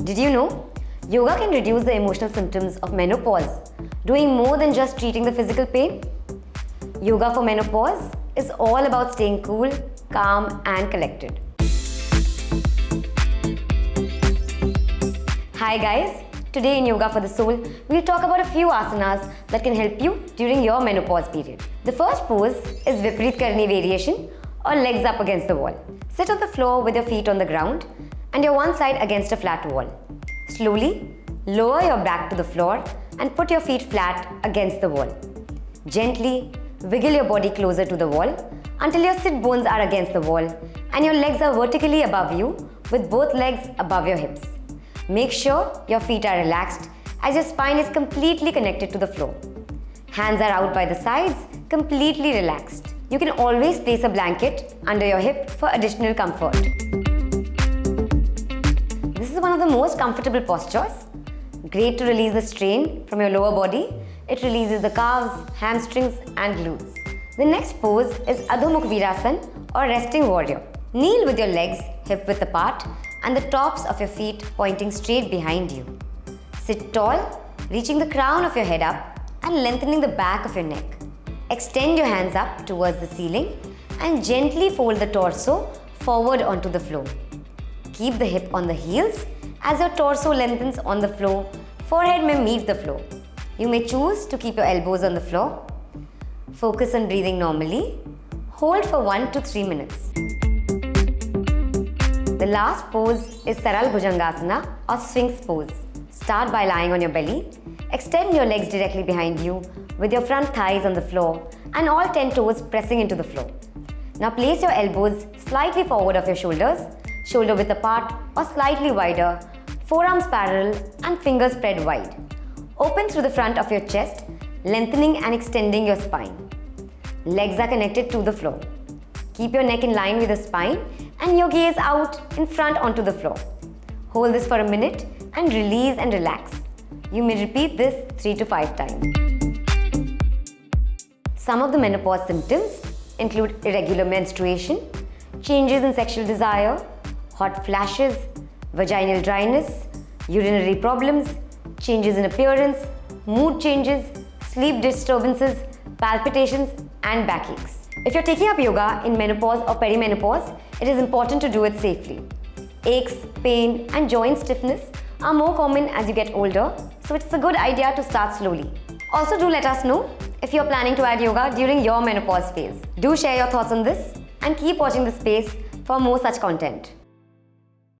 Did you know? Yoga can reduce the emotional symptoms of menopause, doing more than just treating the physical pain. Yoga for menopause is all about staying cool, calm, and collected. Hi guys, today in Yoga for the Soul, we'll talk about a few asanas that can help you during your menopause period. The first pose is Viparit Karni variation or legs up against the wall. Sit on the floor with your feet on the ground and your one side against a flat wall. Slowly lower your back to the floor and put your feet flat against the wall. Gently wiggle your body closer to the wall until your sit bones are against the wall and your legs are vertically above you with both legs above your hips. Make sure your feet are relaxed as your spine is completely connected to the floor. Hands are out by the sides, completely relaxed. You can always place a blanket under your hip for additional comfort. This is one of the most comfortable postures. Great to release the strain from your lower body. It releases the calves, hamstrings and glutes. The next pose is Adho Mukh Virasana or resting warrior. Kneel with your legs hip width apart and the tops of your feet pointing straight behind you. Sit tall, reaching the crown of your head up and lengthening the back of your neck. Extend your hands up towards the ceiling and gently fold the torso forward onto the floor. Keep the hip on the heels as your torso lengthens on the floor. Forehead may meet the floor. You may choose to keep your elbows on the floor. Focus on breathing normally. Hold for 1 to 3 minutes. The last pose is Saral Bhujangasana or Sphinx pose. Start by lying on your belly. Extend your legs directly behind you with your front thighs on the floor and all 10 toes pressing into the floor. Now place your elbows slightly forward of your shoulders, shoulder width apart or slightly wider, forearms parallel and fingers spread wide. Open through the front of your chest, lengthening and extending your spine. Legs are connected to the floor. Keep your neck in line with the spine and your gaze out in front onto the floor. Hold this for a minute and release and relax. You may repeat this 3 to 5 times. Some of the menopause symptoms include irregular menstruation, changes in sexual desire, hot flashes, vaginal dryness, urinary problems, changes in appearance, mood changes, sleep disturbances, palpitations, and backaches. If you're taking up yoga in menopause or perimenopause, it is important to do it safely. Aches, pain, and joint stiffness are more common as you get older, so it's a good idea to start slowly. Also, do let us know if you're planning to add yoga during your menopause phase. Do share your thoughts on this and keep watching the space for more such content.